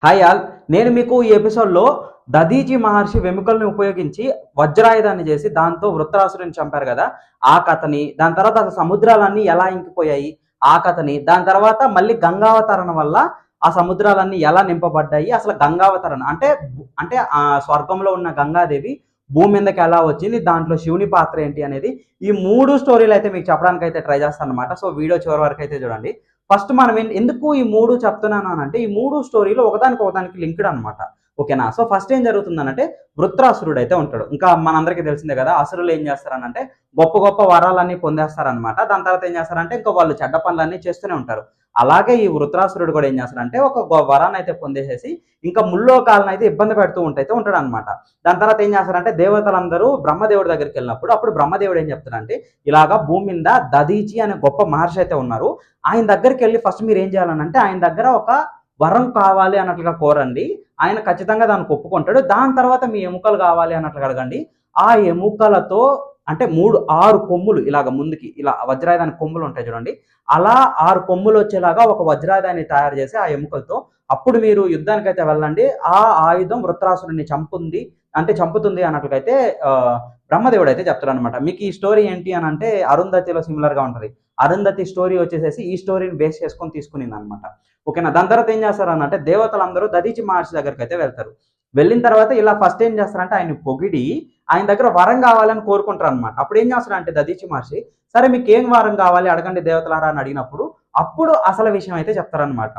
Hi all. నేను మీకు ఈ ఎపిసోడ్‌లో దధీచి మహర్షి వెముకల్ని ఉపయోగించి వజ్రాయుధాన్ని చేసి దాంతో వృత్రాసురుడిని చంపారు కదా! ఆ కథని, దాని తర్వాత అసలు సముద్రాలన్నీ ఎలా ఇంకిపోయాయి, ఆ కథని, దాని తర్వాత మళ్ళీ గంగావతరణ వల్ల ఆ సముద్రాలన్నీ ఎలా నింపబడ్డాయి, అసలు గంగావతరణ అంటే స్వర్గంలో ఉన్న గంగాదేవి భూమి మీదకి ఎలా వచ్చింది, దాంట్లో శివుని పాత్ర ఏంటి అనేది ఈ 3 స్టోరీలయితే మీకు చెప్పడానికైతే ట్రై చేస్తానన్నమాట. సో, వీడియో చివరి వరకైతే చూడండి. ఫస్ట్ మనం ఎందుకు ఈ 3 చెప్తున్నాను అనంటే, ఈ 3 స్టోరీలు ఒకదానికి లింక్డ్ అనమాట. ఓకేనా? సో, ఫస్ట్ ఏం జరుగుతుందనంటే, వృత్రాసురుడైతే ఉంటాడు. ఇంకా మనందరికీ తెలిసిందే కదా! అసురులు ఏం చేస్తారనంటే, గొప్ప గొప్ప వరాలన్నీ పొందేస్తారనమాట. దాని తర్వాత ఏం చేస్తారంటే, ఇంకా వాళ్ళు చెడ్డ పనులన్నీ చేస్తూనే ఉంటారు. అలాగే ఈ వృత్రాసురుడు కూడా ఏం చేస్తాడంటే, ఒక వరాన్నయితే పొందేసేసి, ఇంకా ముల్లోకాలనైతే ఇబ్బంది పెడుతూ ఉంటాడనమాట. దాని తర్వాత ఏం చేస్తారంటే, దేవతలందరూ బ్రహ్మదేవుడి దగ్గరికెళ్ళినప్పుడు, అప్పుడు బ్రహ్మదేవుడు ఏం చెప్తాడంటే, ఇలాగా భూమి మీద దధీచి అనే గొప్ప మహర్షి అయితే ఉన్నారు. ఆయన దగ్గరికెళ్ళి ఫస్ట్ మీరేం చేయాలనంటే, ఆయన దగ్గర ఒక వరం కావాలి అన్నట్లుగా కోరండి. ఆయన ఖచ్చితంగా దానికి ఒప్పుకుంటాడు. దాని తర్వాత మీ ఎముకలు కావాలి అన్నట్లుగా అడగండి. ఆ ఎముకలతో అంటే 6 కొమ్ములు ఇలాగ ముందుకి ఇలా వజ్రాయుధానికి కొమ్ములు ఉంటాయి చూడండి. అలా 6 కొమ్ములు వచ్చేలాగా ఒక వజ్రాయుధాన్ని తయారు చేసి ఆ ఎముకలతో అప్పుడు మీరు యుద్ధానికైతే వెళ్ళండి. ఆ ఆయుధం వృత్రాసురుడిని చంపుతుంది అన్నట్లుగా అయితే బ్రహ్మదేవుడు అయితే చెప్తాడనమాట. మీకు ఈ స్టోరీ ఏంటి అనంటే అరుంధతిలో సిమిలర్‌గా ఉంటది. అరుంధతి స్టోరీ వచ్చేసేసి ఈ స్టోరీని బేస్ చేసుకొని తీసుకునిందనమాట. ఓకేనా? దాని తర్వాత ఏం చేస్తారనంటే దేవతలందరూ దధీచి మహర్షి దగ్గరికైతే వెళ్తారు. వెళ్ళిన తర్వాత ఇలా ఫస్ట్ ఏం చేస్తారంటే ఆయన్ని పొగిడి ఆయన దగ్గర వరం కావాలని కోరుకుంటారనమాట. అప్పుడు ఏం చేస్తాడంటే దధీచి మహర్షి, సరే మీకేం వరం కావాలి అడగండి దేవతలారా అని అడిగినప్పుడు అప్పుడు అసలు విషయం అయితే చెప్తారనమాట.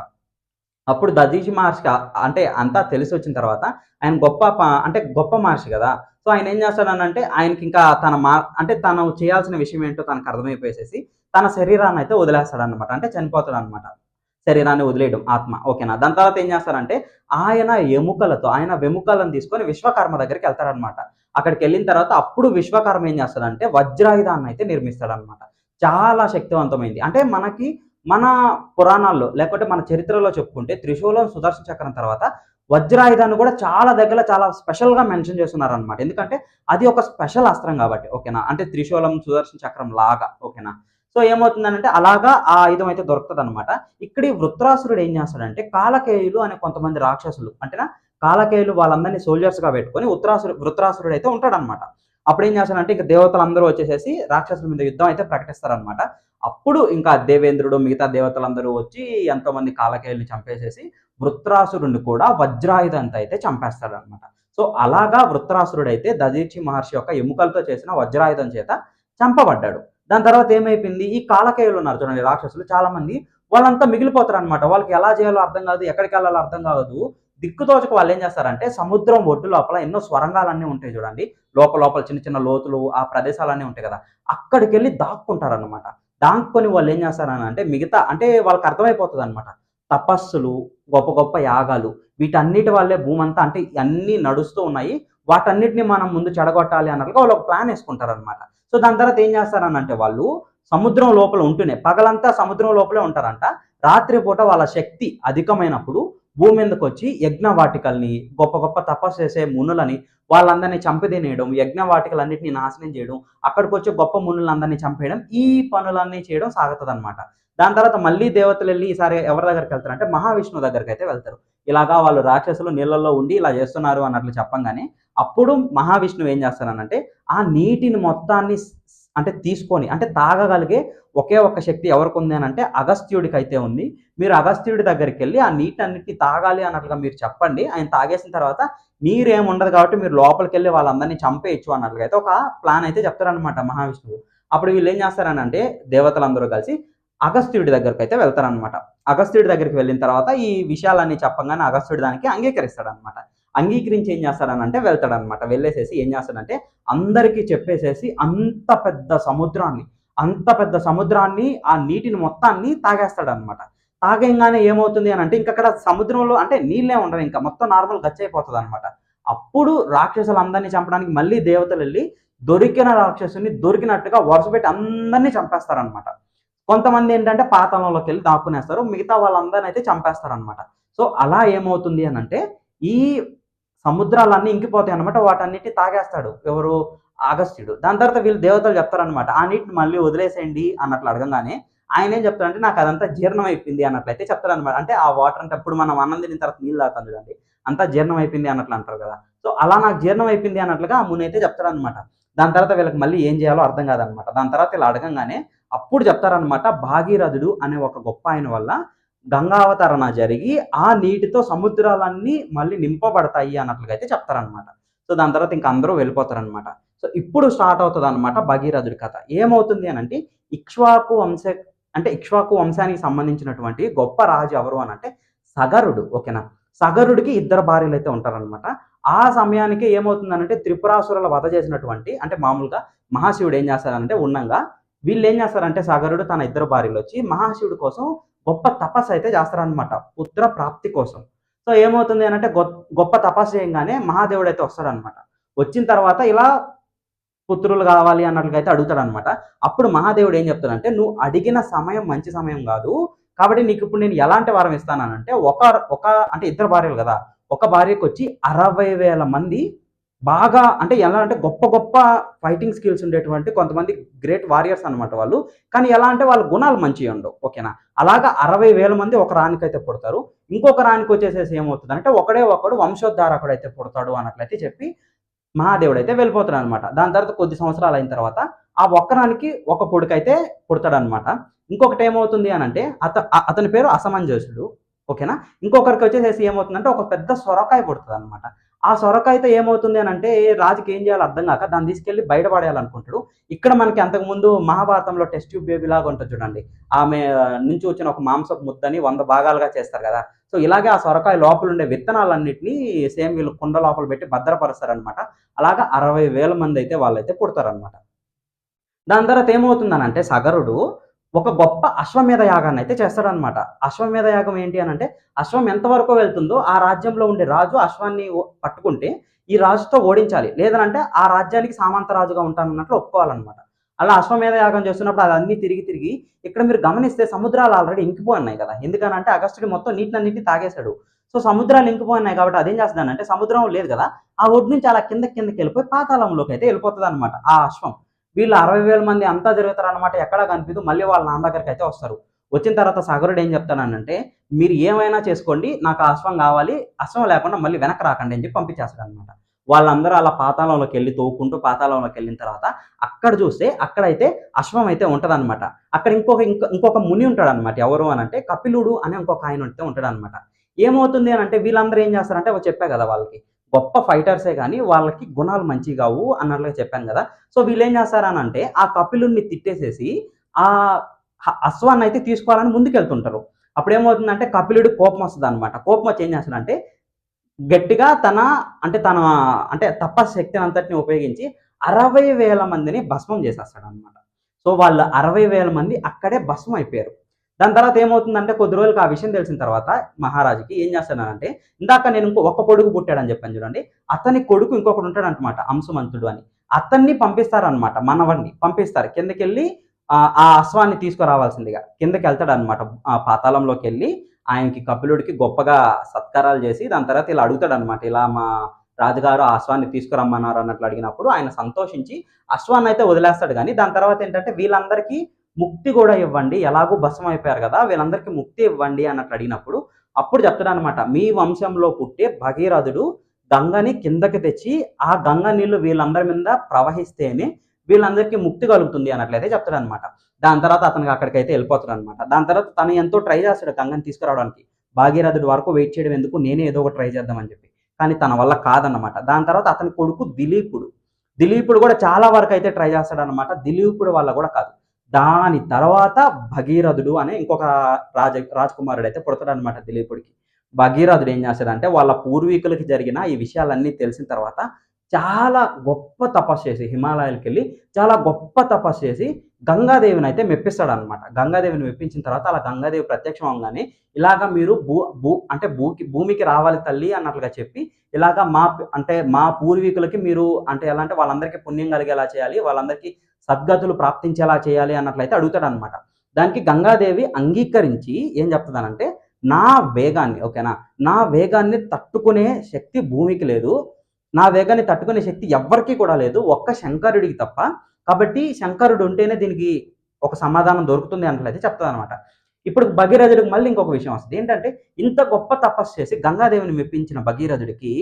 అప్పుడు దధీచి మహర్షికి అంటే అంతా తెలిసొచ్చిన తర్వాత ఆయన గొప్ప మహర్షి కదా! సో, ఆయన ఏం చేస్తాడనంటే ఆయనకింకా అంటే తను చేయాల్సిన విషయం ఏంటో తనకు అర్థమైపోయేసేసి తన శరీరాన్ని అయితే వదిలేస్తాడనమాట. అంటే చనిపోతాడనమాట. శరీరాన్ని వదిలేయడం ఆత్మ. ఓకేనా? దాని తర్వాత ఏం చేస్తారంటే ఆయన వెముకలను తీసుకొని విశ్వకర్మ దగ్గరికెళ్తారనమాట. అక్కడికెళ్ళిన తర్వాత అప్పుడు విశ్వకర్మ ఏం చేస్తాడంటే వజ్రాయుధాన్ని అయితే నిర్మిస్తాడనమాట. చాలా శక్తివంతమైంది. అంటే మన పురాణాల్లో లేకపోతే మన చరిత్రలో చెప్పుకుంటే త్రిశూలం, సుదర్శన చక్రం తర్వాత వజ్రాయుధాన్ని కూడా చాలా దగ్గర చాలా స్పెషల్‌గా మెన్షన్ చేస్తున్నారనమాట. ఎందుకంటే అది ఒక స్పెషల్ అస్త్రం కాబట్టి. ఓకేనా? అంటే త్రిశూలం, సుదర్శన చక్రం లాగా. ఓకేనా? సో, ఏమవుతుందనంటే అలాగా ఆ ఆయుధం అయితే దొరుకుతదనమాట. ఇక్కడ ఈ వృత్రాసురుడు ఏం చేస్తాడంటే కాలకేయులు అనే కొంతమంది రాక్షసులు కాలకేయులు వాళ్ళందరిని సోల్జర్స్‌గా పెట్టుకొని వృత్రాసురుడు అయితే ఉంటాడనమాట. అప్పుడేం చేస్తాడంటే ఇంక దేవతలందరూ వచ్చేసేసి రాక్షసుల మీద యుద్ధం అయితే ప్రకటిస్తారనమాట. అప్పుడు ఇంకా దేవేంద్రుడు మిగతా దేవతలందరూ వచ్చి ఎంతోమంది కాలకేయుల్ని చంపేసేసి వృత్రాసురుడిని కూడా వజ్రాయుధంతో అయితే చంపేస్తాడనమాట. సో, అలాగా వృత్రాసురుడైతే దధీచి మహర్షి యొక్క ఎముకలతో చేసిన వజ్రాయుధం చేత చంపబడ్డాడు. దాని తర్వాత ఏమైపోయింది, ఈ కాలకేయులు ఉన్నారు చూడండి రాక్షసులు చాలా మంది, వాళ్ళంతా మిగిలిపోతారనమాట. వాళ్ళకి ఎలా చేయాలో అర్థం కాదు, ఎక్కడికెళ్ళాలో అర్థం కాదు. దిక్కుతోచక వాళ్ళేం చేస్తారంటే సముద్రం ఒడ్డు లోపల ఎన్నో స్వరంగాలన్నీ ఉంటాయి చూడండి. లోపల చిన్న చిన్న లోతులు ఆ ప్రదేశాలన్నీ ఉంటాయి కదా! అక్కడికెళ్ళి దాక్కుంటారనమాట. దాక్కొని వాళ్ళేం చేస్తారనంటే అంటే వాళ్ళకి అర్థమైపోతదనమాట. తపస్సులు, గొప్ప గొప్ప యాగాలు వీటన్నిటి వల్లే భూమంతా అంటే అన్నీ నడుస్తూ ఉన్నాయి. వాటన్నిటిని మనం ముందు చెడగొట్టాలి అన్నట్లుగా వాళ్ళు ఒక ప్లాన్ యేసుకుంటారనమాట. సో, దాని తర్వాత ఏం చేస్తారనంటే వాళ్ళు సముద్రం లోపల ఉంటూనే పగలంతా సముద్రం లోపలే ఉంటారంట. రాత్రి పూట వాళ్ళ శక్తి అధికమైనప్పుడు భూమి మీదకొచ్చి యజ్ఞవాటికల్ని, గొప్ప గొప్ప తపస్సు చేసే మునులని వాళ్ళందరిని చంపి తినేయడం, యజ్ఞవాటికలన్నిటిని నాశనం చేయడం, అక్కడికొచ్చే గొప్ప మునులందరిని చంపేయడం, ఈ పనులన్నీ చేయడం సాగుతదనమాట. దాని తర్వాత మళ్ళీ దేవతలెళ్ళి ఈసారి ఎవరి దగ్గరికెళ్తారంటే మహావిష్ణువు దగ్గరికైతే వెళ్తారు. ఇలాగా వాళ్ళు రాక్షసులు నీళ్ళలో ఉండి ఇలా చేస్తున్నారు అన్నట్లు చెప్పంగానే, అప్పుడు మహావిష్ణువు ఏం చేస్తారనంటే ఆ నీటిని మొత్తాన్ని అంటే తీసుకొని అంటే తాగగలిగే ఒకే ఒక్క శక్తి ఎవరికుంది అనంటే అగస్త్యుడికైతే ఉంది. మీరు అగస్త్యుడి దగ్గరికెళ్ళి ఆ నీటన్నిటిని తాగాలి అన్నట్లుగా మీరు చెప్పండి. ఆయన తాగేసిన తర్వాత నీరేముండదు కాబట్టి మీరు లోపలికెళ్ళి వాళ్ళందరిని చంపేయొచ్చు అన్నట్లుగా అయితే ఒక ప్లాన్ అయితే చెప్తారనమాట మహావిష్ణువు. అప్పుడు వీళ్ళేం చేస్తారనంటే దేవతలందరూ కలిసి అగస్త్యుడి దగ్గరికైతే వెళ్తారనమాట. అగస్త్యుడి దగ్గరికి వెళ్ళిన తర్వాత ఈ విషయాలన్నీ చెప్పంగానే అగస్త్యుడు దానికి అంగీకరిస్తాడనమాట. అంగీకరించి ఏం చేస్తాడనంటే వెళ్తాడనమాట. వెళ్ళేసేసి ఏం చేస్తాడంటే అందరికీ చెప్పేసేసి అంత పెద్ద సముద్రాన్ని ఆ నీటిని మొత్తాన్ని తాగేస్తాడనమాట. తాగంగానే ఏమవుతుంది అనంటే ఇంకక్కడ సముద్రంలో అంటే నీళ్ళే ఉండవు ఇంకా మొత్తం నార్మల్ గచ్చయిపోతదనమాట. అప్పుడు రాక్షసులందరిని చంపడానికి మళ్ళీ దేవతలెళ్ళి దొరికిన రాక్షసుని దొరికినట్టుగా వరుసపెట్టి అందరిని చంపేస్తారనమాట. కొంతమందేంటంటే పాతాళంలోకెళ్ళి దాక్కునేస్తారు. మిగతా వాళ్ళందరినైతే చంపేస్తారనమాట. సో, అలా ఏమవుతుంది అనంటే ఈ సముద్రాలన్నీ ఇంకిపోతాయన్నమాట. వాటన్నిటిని తాగేస్తాడు. ఎవరు? అగస్త్యుడు. దాని తర్వాత వీళ్ళు దేవతలు చెప్తారనమాట. ఆ నీటిని మళ్ళీ వదిలేసేయండి అన్నట్లు అడగంగానే, ఆయన ఏం చెప్తాడంటే నాకు అదంతా జీర్ణం అయిపోయింది అన్నట్లయితే చెప్తాడనమాట. అంటే ఆ వాటర్ అంటే అప్పుడు మనం అన్నం తిన్న తర్వాత నీళ్ళు తాగుతాం చూడండి, అంతా జీర్ణం అయిపోయింది అన్నట్లు అంటారు కదా. సో అలా నాకు జీర్ణం అయిపోయింది అన్నట్లుగా ఆ ముని అయితే చెప్తాడనమాట. దాని తర్వాత వీళ్ళకి మళ్ళీ ఏం చేయాలో అర్థం కాదనమాట. దాని తర్వాత ఇలా అడగంగానే అప్పుడు చెప్తారనమాట, భాగీరథుడు అనే ఒక గొప్ప ఆయన వల్ల గంగావతరణ జరిగి ఆ నీటితో సముద్రాలన్నీ మళ్ళీ నింపబడతాయి అన్నట్లుగా అయితే చెప్తారనమాట. సో దాని తర్వాత ఇంక అందరూ వెళ్ళిపోతారనమాట. సో ఇప్పుడు స్టార్ట్ అవుతదనమాట భగీరథుడి కథ. ఏమవుతుంది అనంటే ఇక్ష్వాకు వంశ అంటే ఇక్ష్వాకు వంశానికి సంబంధించినటువంటి గొప్ప రాజు ఎవరు అనంటే సగరుడు. ఓకేనా. సగరుడికి ఇద్దరు భార్యలైతే ఉంటారనమాట. ఆ సమయానికి ఏమవుతుందనంటే త్రిపురాసురుల వధ చేసినటువంటి అంటే మామూలుగా మహాశివుడు ఏం చేస్తారంటే ఉండంగా వీళ్ళు ఏం చేస్తారంటే సగరుడు తన ఇద్దరు భార్యలు వచ్చి మహాశివుడి కోసం గొప్ప తపస్సు అయితే చేస్తారనమాట, పుత్ర ప్రాప్తి కోసం. సో ఏమవుతుంది అనంటే గొప్ప తపస్సు చేయంగానే మహాదేవుడు అయితే వస్తాడనమాట. వచ్చిన తర్వాత ఇలా పుత్రులు కావాలి అన్నట్లుగా అయితే అడుగుతాడనమాట. అప్పుడు మహాదేవుడు ఏం చెప్తాడంటే నువ్వు అడిగిన సమయం మంచి సమయం కాదు, కాబట్టి నీకు ఇప్పుడు నేను ఎలాంటి వరం ఇస్తానంటే ఒక ఒక అంటే ఇద్దరు భార్యలు కదా, ఒక భార్యకు వచ్చి 60,000 మంది బాగా అంటే ఎలా అంటే గొప్ప గొప్ప ఫైటింగ్ స్కిల్స్ ఉండేటువంటి కొంతమంది గ్రేట్ వారియర్స్ అనమాట వాళ్ళు. కానీ ఎలా అంటే వాళ్ళ గుణాలు మంచిగా ఉండవు. ఓకేనా. అలాగా 60,000 మంది ఒక రానికైతే పుడతారు. ఇంకొక రానికి వచ్చేసేసి ఏమవుతుంది అంటే ఒకడే ఒకడు వంశోద్ధారకుడు అయితే పుడతాడు అన్నట్లయితే చెప్పి మహాదేవుడు అయితే వెళ్ళిపోతాడనమాట. దాని తర్వాత కొద్ది సంవత్సరాలు అయిన తర్వాత ఆ ఒక్కరానికి ఒక కొడుకైతే పుడతాడనమాట. ఇంకొకటి ఏమవుతుంది అనంటే అతని పేరు అసమంజసుడు. ఓకేనా. ఇంకొకరికి వచ్చేసేసి ఏమవుతుందంటే ఒక పెద్ద సొరకాయ పుడతదనమాట. ఆ సొరకాయతో ఏమవుతుంది అనంటే రాజుకి ఏం చేయాలో అర్థం కాక దాన్ని తీసుకెళ్ళి బయట పడేయాలనుకుంటాడు. ఇక్కడ మనకి అంతకుముందు మహాభారతంలో టెస్ట్ ట్యూబ్ బేబీ లాగా ఉంటుంది చూడండి. ఆమె నుంచి వచ్చిన ఒక మాంసపు ముద్దని 100 భాగాలుగా చేస్తారు కదా. సో ఇలాగే ఆ సొరకాయ లోపల ఉండే విత్తనాలన్నిటిని సేమ్ వీళ్ళు కుండ లోపల పెట్టి భద్రపరుస్తారనమాట. అలాగా 60,000 మంది అయితే వాళ్ళైతే పుడతారనమాట. దాని తర్వాత ఏమవుతుందనంటే సగరుడు ఒక గొప్ప అశ్వమేధ యాగాన్ని అయితే చేస్తాడనమాట. అశ్వమేధ యాగం ఏంటి అనంటే అశ్వం ఎంతవరకు వెళ్తుందో ఆ రాజ్యంలో ఉండే రాజు అశ్వాన్ని పట్టుకుంటే ఈ రాజుతో ఓడించాలి. లేదనంటే ఆ రాజ్యానికి సామంత రాజుగా ఉంటానన్నట్లు ఒప్పుకోవాలన్నమాట. అలా అశ్వమేధ యాగం చేస్తున్నప్పుడు అదన్నీ తిరిగి తిరిగి ఇక్కడ మీరు గమనిస్తే సముద్రాలు ఆల్రెడీ ఇంకిపోయి ఉన్నాయి కదా. ఎందుకనంటే అగస్త్యుడు మొత్తం నీటినన్నిటిని తాగేశాడు. సో సముద్రాలు ఇంకిపోయి ఉన్నాయి కాబట్టి అదేం చేస్తుందనంటే సముద్రం లేదు కదా, ఆ ఒడ్డు నుంచి అలా కిందకి వెళ్ళిపోయి పాతాళంలోకి అయితే వెళ్ళిపోతుందన్నమాట ఆ అశ్వం. వీళ్ళు 60,000 మంది అంతా తిరుగుతారనమాట. ఎక్కడా కనిపిదు. మళ్ళీ వాళ్ళ నాన్న దగ్గరికి అయితే వస్తారు. వచ్చిన తర్వాత సగరుడు ఏం చెప్తాననంటే మీరు ఏమైనా చేసుకోండి, నాకు ఆ అశ్వం కావాలి, అశ్వం లేకుండా మళ్ళీ వెనక్కి రాకండి అని చెప్పి పంపించేస్తాడనమాట. వాళ్ళందరూ అలా పాతాళంలోకి వెళ్ళి తోవుకుంటూ పాతాళంలోకి వెళ్ళిన తర్వాత అక్కడ చూస్తే అక్కడైతే అశ్వం అయితే ఉంటదనమాట. అక్కడ ఇంకొక ముని ఉంటాడనమాట. ఎవరు అనంటే కపిలుడు అనే ఇంకొక ఆయన అయితే ఉంటాడనమాట. ఏమవుతుంది అనంటే వీళ్ళందరూ ఏం చేస్తారంటే చెప్పా కదా వాళ్ళకి గొప్ప ఫైటర్సే కానీ వాళ్ళకి గుణాలు మంచివి కావు అన్నట్లుగా చెప్పాను కదా. సో వీళ్ళు ఏం చేస్తారనంటే ఆ కపిలుడిని తిట్టేసేసి ఆ అశ్వాన్ని అయితే తీసుకోవాలని ముందుకెళ్తుంటారు. అప్పుడు ఏమవుతుందంటే కపిలుడి కోపం వస్తుంది అనమాట. కోపం వచ్చి ఏం చేస్తాడంటే గట్టిగా తన అంటే తపశక్తిని అంతటిని ఉపయోగించి 60,000 మందిని భస్మం చేసేస్తాడనమాట. సో వాళ్ళు 60,000 మంది అక్కడే భస్మం అయిపోయారు. దాని తర్వాత ఏమవుతుందంటే కొద్ది రోజులకి ఆ విషయం తెలిసిన తర్వాత మహారాజుకి ఏం చేస్తానంటే ఇందాక నేను ఒక్క కొడుకు పుట్టాడని చెప్పాను చూడండి, అతని కొడుకు ఇంకొకడు ఉంటాడనమాట అంశుమంతుడు అని. అతన్ని పంపిస్తారనమాట, మనవడిని పంపిస్తారు కిందకెళ్ళి ఆ అశ్వాన్ని తీసుకురావాల్సిందిగా కిందకి వెళ్తాడనమాట. ఆ పాతాళంలోకి వెళ్ళి ఆయనకి కపిలుడికి గొప్పగా సత్కారాలు చేసి దాని తర్వాత ఇలా అడుగుతాడనమాట, ఇలా మా రాజుగారు ఆ అశ్వాన్ని తీసుకురమ్మన్నారు అన్నట్లు అడిగినప్పుడు ఆయన సంతోషించి అశ్వాన్ని అయితే వదిలేస్తాడు. కానీ దాని తర్వాత ఏంటంటే వీళ్ళందరికీ ముక్తి కూడా ఇవ్వండి, ఎలాగో భస్మం అయిపోయారు కదా వీళ్ళందరికీ ముక్తి ఇవ్వండి అన్నట్లు అడిగినప్పుడు అప్పుడు చెప్తాడనమాట, మీ వంశంలో పుట్టే భగీరథుడు గంగని కిందకి తెచ్చి ఆ గంగ నీళ్లు వీళ్ళందరి మీద ప్రవహిస్తేనే వీళ్ళందరికీ ముక్తి కలుగుతుంది అన్నట్లయితే చెప్తాడనమాట. దాని తర్వాత అతనికి అక్కడికైతే వెళ్ళిపోతాడు అనమాట. దాని తర్వాత తను ఎంతో ట్రై చేస్తాడు గంగని తీసుకురావడానికి. భాగీరథుడి వరకు వెయిట్ చేయడం ఎందుకు, నేనే ఏదో ఒక ట్రై చేద్దామని చెప్పి. కానీ తన వల్ల కాదన్నమాట. దాని తర్వాత అతని కొడుకు దిలీపుడు కూడా చాలా వరకు అయితే ట్రై చేస్తాడనమాట. దిలీపుడు వల్ల కూడా కాదు. దాని తర్వాత భగీరథుడు అనే ఇంకొక రాజకుమారుడు అయితే పుడతాడనమాట దిలీపుడికి. భగీరథుడు ఏం చేస్తాడంటే వాళ్ళ పూర్వీకులకి జరిగిన ఈ విషయాలన్నీ తెలిసిన తర్వాత చాలా గొప్ప తపస్సు చేసి హిమాలయాలకు వెళ్ళి చాలా గొప్ప తపస్సు చేసి గంగాదేవిని అయితే మెప్పిస్తాడనమాట. గంగాదేవిని మెప్పించిన తర్వాత అలా గంగాదేవి ప్రత్యక్షం అవగానే ఇలాగ మీరు అంటే భూమికి రావాలి తల్లి అన్నట్లుగా చెప్పి ఇలాగ మా పూర్వీకులకి మీరు అంటే ఎలా అంటే వాళ్ళందరికీ పుణ్యం కలిగేలా చేయాలి, వాళ్ళందరికీ సద్గతులు ప్రాప్తించేలా చేయాలి అన్నట్లయితే అడుగుతాడనమాట. దానికి గంగాదేవి అంగీకరించి ఏం చెప్తుందనంటే నా వేగాన్ని ఓకేనా, నా వేగాన్ని తట్టుకునే శక్తి భూమికి లేదు, నా వేగాన్ని తట్టుకునే శక్తి ఎవ్వరికీ కూడా లేదు, ఒక్క శంకరుడికి తప్ప. కాబట్టి శంకరుడు ఉంటేనే దీనికి ఒక సమాధానం దొరుకుతుంది అన్నట్లయితే చెప్తుంది అనమాట. ఇప్పుడు భగీరథుడికి మళ్ళీ ఇంకొక విషయం వస్తుంది. ఏంటంటే ఇంత గొప్ప తపస్సు చేసి గంగాదేవిని మెప్పించిన భగీరథుడికి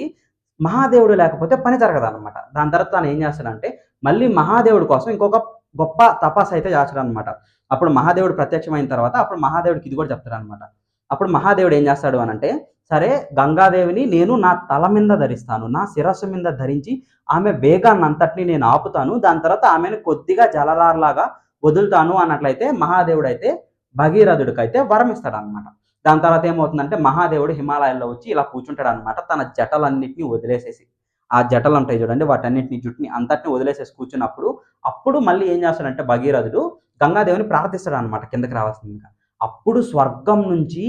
మహాదేవుడు లేకపోతే పని జరగదనమాట. దాని తర్వాత తను ఏం చేస్తాడంటే మళ్ళీ మహాదేవుడి కోసం ఇంకొక గొప్ప తపస్సు అయితే చేస్తాడనమాట. అప్పుడు మహాదేవుడు ప్రత్యక్షమైన తర్వాత అప్పుడు మహాదేవుడికి ఇది కూడా చెప్తాడనమాట. అప్పుడు మహాదేవుడు ఏం చేస్తాడు అనంటే, సరే గంగాదేవిని నేను నా తల మీద ధరిస్తాను, నా శిరస్సు మీద ధరించి ఆమె వేగాన్ని అంతటిని నేను ఆపుతాను, దాని తర్వాత ఆమెను కొద్దిగా జలలాగా వదులుతాను అన్నట్లయితే మహాదేవుడు అయితే భగీరథుడికైతే వరం ఇస్తాడనమాట. దాని తర్వాత ఏమవుతుందంటే మహాదేవుడు హిమాలయాల్లో వచ్చి ఇలా కూర్చుంటాడు అనమాట. తన జటలన్నింటినీ వదిలేసేసి, ఆ జటలు ఉంటాయి చూడండి వాటన్నిటిని జుట్టుని అంతటిని వదిలేసేసి కూర్చున్నప్పుడు అప్పుడు మళ్ళీ ఏం చేస్తాడంటే భగీరథుడు గంగాదేవిని ప్రార్థిస్తాడు అనమాట కిందకి రావాల్సిందిగా. అప్పుడు స్వర్గం నుంచి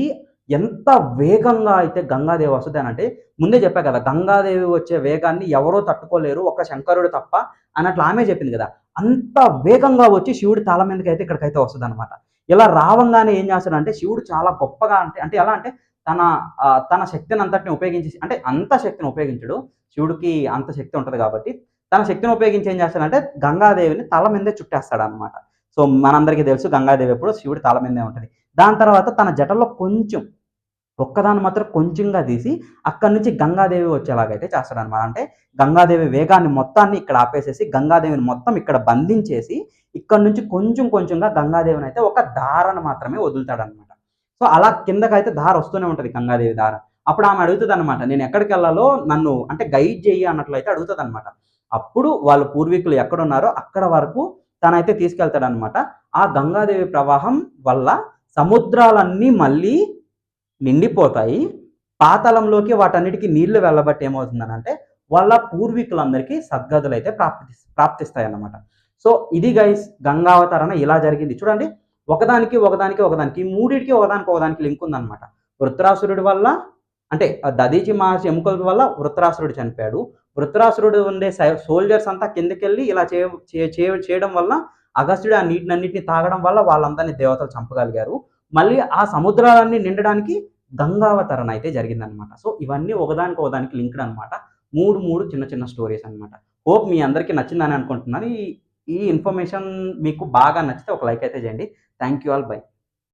ఎంత వేగంగా అయితే గంగాదేవి వస్తుంది అనంటే, ముందే చెప్పా కదా గంగాదేవి వచ్చే వేగాన్ని ఎవరో తట్టుకోలేరు ఒక శంకరుడు తప్ప అన్నట్లు ఆమె చెప్పింది కదా. అంత వేగంగా వచ్చి శివుడి తల మీదకి అయితే ఇక్కడికైతే వస్తుంది అనమాట. ఇలా రావంగానే ఏం చేస్తాడంటే శివుడు చాలా గొప్పగా అంటే ఎలా అంటే తన శక్తిని అంతటిని ఉపయోగించి, అంటే అంత శక్తిని ఉపయోగించడు, శివుడికి అంత శక్తి ఉంటుంది కాబట్టి తన శక్తిని ఉపయోగించి ఏం చేస్తాడంటే గంగాదేవిని తల మీదే చుట్టేస్తాడు అనమాట. సో మనందరికీ తెలుసు గంగాదేవి ఎప్పుడు శివుడి తల మీదే ఉంటుంది. దాని తర్వాత తన జటలో కొంచెం ఒక్కదాన్ని మాత్రం కొంచెంగా తీసి అక్కడి నుంచి గంగాదేవి వచ్చేలాగైతే చేస్తాడనమాట. అంటే గంగాదేవి వేగాన్ని మొత్తాన్ని ఇక్కడ ఆపేసేసి గంగాదేవిని మొత్తం ఇక్కడ బంధించేసి ఇక్కడ నుంచి కొంచెం కొంచెంగా గంగాదేవిని అయితే ఒక దారను మాత్రమే వదులుతాడనమాట. సో అలా కిందకైతే దార వస్తూనే ఉంటుంది గంగాదేవి దార. అప్పుడు ఆమె అడుగుతుంది అనమాట, నేను ఎక్కడికి వెళ్ళాలో నన్ను అంటే గైడ్ చెయ్యి అన్నట్లయితే అడుగుతుంది అనమాట. అప్పుడు వాళ్ళ పూర్వీకులు ఎక్కడున్నారో అక్కడ వరకు తనైతే తీసుకెళ్తాడనమాట. ఆ గంగాదేవి ప్రవాహం వల్ల సముద్రాలన్నీ మళ్ళీ నిండిపోతాయి. పాతాళంలోకి వాటన్నిటికి నీళ్లు వెళ్ళబట్టి ఏమవుతుందనంటే వాళ్ళ పూర్వీకులందరికీ సద్గతులైతే ప్రాప్తిస్తాయన్నమాట. సో ఇది గైస్ గంగావతరణ ఇలా జరిగింది చూడండి. ఒకదానికి ఈ మూడిటికి ఒకదానికి లింక్ ఉందన్నమాట. వృత్రాసురుడి వల్ల అంటే దధీచి మహర్షి ఎముకల వల్ల వృత్రాసురుడు చనిపోయాడు. వృత్రాసురుడు ఉండే సోల్జర్స్ అంతా కిందకెళ్ళి ఇలా చేయడం వల్ల అగస్త్యుడు ఆ నీటినన్నిటిని తాగడం వల్ల వాళ్ళందరినీ దేవతలు చంపగలిగారు. మళ్ళీ ఆ సముద్రాలన్నీ నిండడానికి గంగావతరణ అయితే జరిగిందనమాట. సో ఇవన్నీ ఒకదానికి లింక్డ్ అనమాట. మూడు చిన్న చిన్న స్టోరీస్ అనమాట. హోప్ మీ అందరికీ నచ్చిందని అనుకుంటున్నాను. ఈ ఇన్ఫర్మేషన్ మీకు బాగా నచ్చితే ఒక లైక్ అయితే చేయండి. Thank you all, by.